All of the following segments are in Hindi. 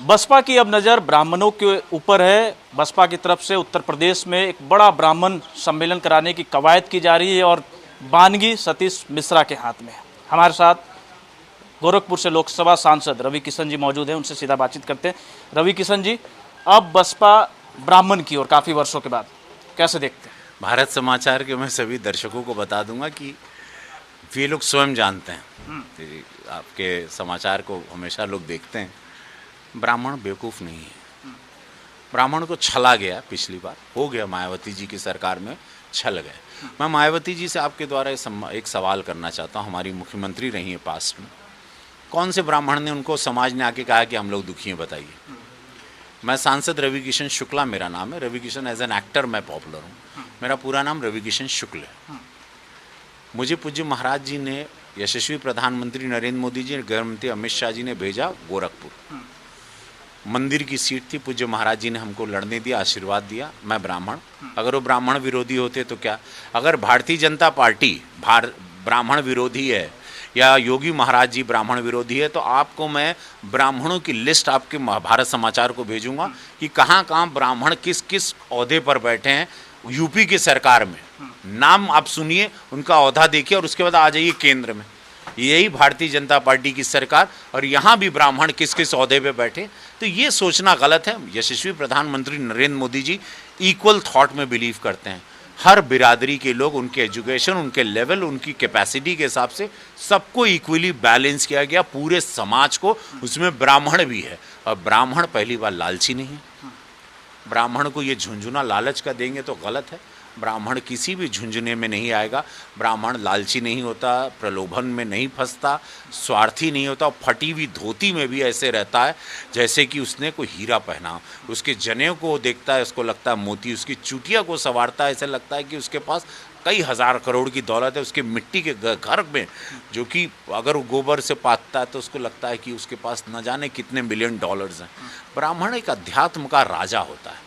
बसपा की अब नज़र ब्राह्मणों के ऊपर है। बसपा की तरफ से उत्तर प्रदेश में एक बड़ा ब्राह्मण सम्मेलन कराने की कवायद की जा रही है और बानगी सतीश मिश्रा के हाथ में है। हमारे साथ गोरखपुर से लोकसभा सांसद रवि किशन जी मौजूद हैं, उनसे सीधा बातचीत करते हैं। रवि किशन जी, अब बसपा ब्राह्मण की ओर काफ़ी वर्षों के बाद कैसे देखते हैं? भारत समाचार के मैं सभी दर्शकों को बता दूंगा कि ये लोग स्वयं जानते हैं, आपके समाचार को हमेशा लोग देखते हैं। ब्राह्मण बेवकूफ़ नहीं है। ब्राह्मण को छला गया, पिछली बार हो गया, मायावती जी की सरकार में छल गए। मैं मायावती जी से आपके द्वारा एक सवाल करना चाहता हूँ। हमारी मुख्यमंत्री रही है पास्ट में, कौन से ब्राह्मण ने उनको समाज ने आके कहा कि हम लोग दुखी हैं, बताइए। मैं सांसद रवि किशन शुक्ला मेरा नाम है। Ravi Kishan as an actor मैं पॉपुलर हूँ। मेरा पूरा नाम रवि किशन शुक्ल है। मुझे पूज्य महाराज जी ने, यशस्वी प्रधानमंत्री नरेंद्र मोदी जी, गृहमंत्री अमित शाह जी ने भेजा गोरखपुर। मंदिर की सीट थी, पूज्य महाराज जी ने हमको लड़ने दिया, आशीर्वाद दिया। मैं ब्राह्मण, अगर वो ब्राह्मण विरोधी होते तो क्या, अगर भारतीय जनता पार्टी ब्राह्मण विरोधी है या योगी महाराज जी ब्राह्मण विरोधी है, तो आपको मैं ब्राह्मणों की लिस्ट आपके भारत समाचार को भेजूंगा कि कहाँ कहाँ ब्राह्मण किस किस ओहदे पर बैठे हैं यूपी की सरकार में। नाम आप सुनिए, उनका ओहदा देखिए और उसके बाद आ जाइए केंद्र में। यही भारतीय जनता पार्टी की सरकार, और यहाँ भी ब्राह्मण किस किस ओहदे पे बैठे। तो ये सोचना गलत है। यशस्वी प्रधानमंत्री नरेंद्र मोदी जी इक्वल थॉट में बिलीव करते हैं। हर बिरादरी के लोग, उनके एजुकेशन, उनके लेवल, उनकी कैपेसिटी के हिसाब से सबको इक्वली बैलेंस किया गया, पूरे समाज को। उसमें ब्राह्मण भी है, और ब्राह्मण पहली बार लालची नहीं है। ब्राह्मण को ये झुंझुना लालच का देंगे तो गलत है। ब्राह्मण किसी भी झुंझुने में नहीं आएगा। ब्राह्मण लालची नहीं होता, प्रलोभन में नहीं फंसता, स्वार्थी नहीं होता। फटी हुई धोती में भी ऐसे रहता है जैसे कि उसने कोई हीरा पहना। उसके जनेऊ को देखता है, उसको लगता है मोती। उसकी चुटिया को संवारता है, ऐसा लगता है कि उसके पास कई हजार करोड़ की दौलत है। उसके मिट्टी के घर में, जो कि अगर वो गोबर से पातता है तो उसको लगता है कि उसके पास न जाने कितने मिलियन डॉलर्स हैं। ब्राह्मण एक अध्यात्म का राजा होता है,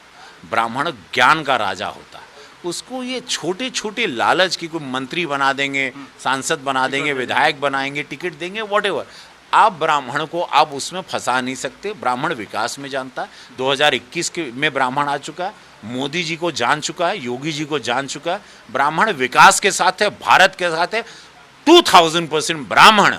ब्राह्मण ज्ञान का राजा होता है। उसको ये छोटे छोटे लालच की, कोई मंत्री बना देंगे, सांसद बना देंगे, विधायक बनाएंगे, टिकट देंगे, व्हाटएवर, आप ब्राह्मण को आप उसमें फंसा नहीं सकते। ब्राह्मण विकास में जानता है। 2021 में ब्राह्मण आ चुका है, मोदी जी को जान चुका है, योगी जी को जान चुका है। ब्राह्मण विकास के साथ है, भारत के साथ है। 2000% ब्राह्मण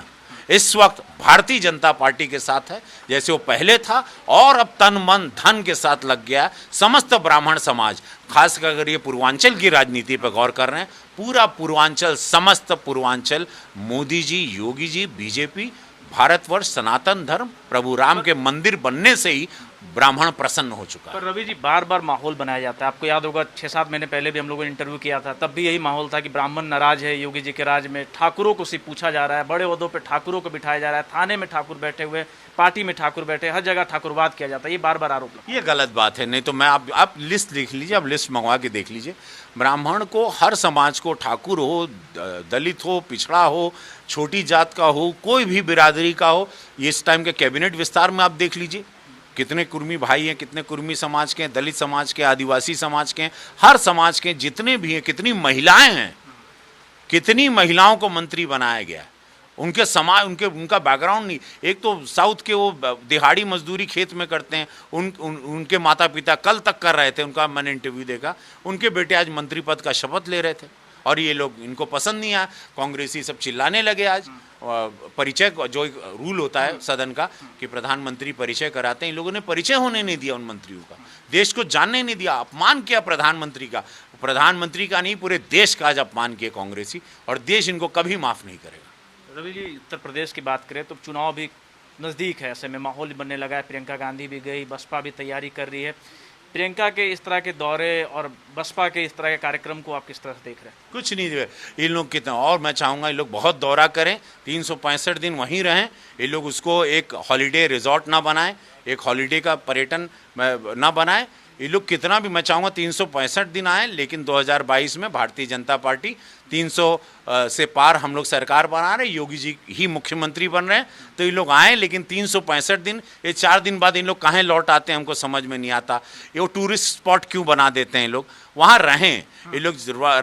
इस वक्त भारतीय जनता पार्टी के साथ है, जैसे वो पहले था, और अब तन मन धन के साथ लग गया समस्त ब्राह्मण समाज। खासकर अगर ये पूर्वांचल की राजनीति पर गौर कर रहे हैं, पूरा पूर्वांचल, समस्त पूर्वांचल, मोदी जी, योगी जी, बीजेपी, भारतवर्ष, सनातन धर्म, प्रभु राम के मंदिर बनने से ही ब्राह्मण प्रसन्न हो चुका है। पर रवि जी, बार बार माहौल बनाया जाता है। आपको याद होगा 6-7 महीने पहले भी हम लोगों ने इंटरव्यू किया था, तब भी यही माहौल था कि ब्राह्मण नाराज है योगी जी के राज में। ठाकुरों को सिर्फ पूछा जा रहा है, बड़े ओहदों पे ठाकुरों को बिठाया जा रहा है, थाने में ठाकुर बैठे हुए, पार्टी में ठाकुर बैठे, हर जगह ठाकुरवाद किया जाता है। ये बार बार आरोप लगता है। ये गलत बात है। नहीं तो मैं आप लिस्ट देख लीजिए, आप लिस्ट मंगवा के देख लीजिए। ब्राह्मण को, हर समाज को, ठाकुर हो, दलित हो, पिछड़ा हो, छोटी जात का हो, कोई भी बिरादरी का हो, ये इस टाइम के कैबिनेट विस्तार में आप देख लीजिए, कितने कुर्मी भाई हैं, कितने कुर्मी समाज के हैं, दलित समाज के, आदिवासी समाज के हैं, हर समाज के जितने भी हैं, कितनी महिलाएं हैं, कितनी महिलाओं को मंत्री बनाया गया। उनके समाज, उनका बैकग्राउंड नहीं। एक तो साउथ के वो दिहाड़ी मजदूरी खेत में करते हैं, उनके माता पिता कल तक कर रहे थे, उनका मैंने इंटरव्यू देखा, उनके बेटे आज मंत्री पद का शपथ ले रहे थे, और ये लोग, इनको पसंद नहीं आया। कांग्रेसी सब चिल्लाने लगे आज। परिचय, जो एक रूल होता है सदन का कि प्रधानमंत्री परिचय कराते हैं, इन लोगों ने परिचय होने नहीं दिया उन मंत्रियों का, देश को जानने नहीं दिया, अपमान किया प्रधानमंत्री का नहीं, पूरे देश का आज अपमान किया कांग्रेसी, और देश इनको कभी माफ़ नहीं करेगा। रवि जी, उत्तर प्रदेश की बात करें तो चुनाव भी नज़दीक है, ऐसे में माहौल बनने लगा है। प्रियंका गांधी भी गई, बसपा भी तैयारी कर रही है। प्रियंका के इस तरह के दौरे और बसपा के इस तरह के कार्यक्रम को आप किस तरह से देख रहे हैं? कुछ नहीं, इन लोग कितना, और मैं चाहूँगा इन लोग बहुत दौरा करें, 365 दिन वहीं रहें। ये लोग उसको एक हॉलीडे रिजॉर्ट ना बनाएं, एक हॉलीडे का पर्यटन ना बनाएं। ये लोग कितना भी, मैं चाहूँगा 365 दिन आए, लेकिन 2022 में भारतीय जनता पार्टी 300 से पार हम लोग सरकार बना रहे, योगी जी ही मुख्यमंत्री बन रहे हैं, तो ये लोग आए, लेकिन 365 दिन, ये 4 दिन बाद इन लोग कहाँ लौट आते हैं हमको समझ में नहीं आता। ये टूरिस्ट स्पॉट क्यों बना देते हैं लोग, वहाँ रहें, ये लोग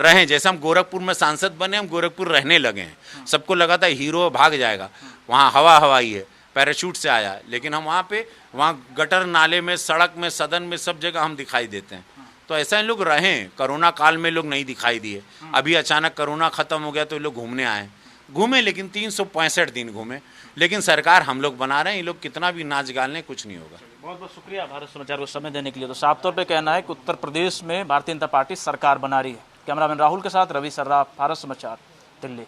रहें। जैसे हम गोरखपुर में सांसद बने, हम गोरखपुर रहने लगे हैं, सबको लगा था हीरो भाग जाएगा, वहाँ हवा हवाई है। पैराशूट से आया है, लेकिन हम वहाँ गटर नाले में, सड़क में, सदन में, सब जगह हम दिखाई देते हैं। तो ऐसा इन लोग रहें। कोरोना काल में लोग नहीं दिखाई दिए, अभी अचानक कोरोना ख़त्म हो गया तो ये लोग घूमने आए, घूमे, लेकिन 365 दिन घूमे। लेकिन सरकार हम लोग बना रहे हैं, ये लोग कितना भी नाच गाल लें कुछ नहीं होगा। बहुत बहुत शुक्रिया भारत समाचार को समय देने के लिए। तो साफ तौर पे कहना है कि उत्तर प्रदेश में भारतीय जनता पार्टी सरकार बना रही है। कैमरामैन राहुल के साथ रवि सर्राफ, भारत समाचार, दिल्ली।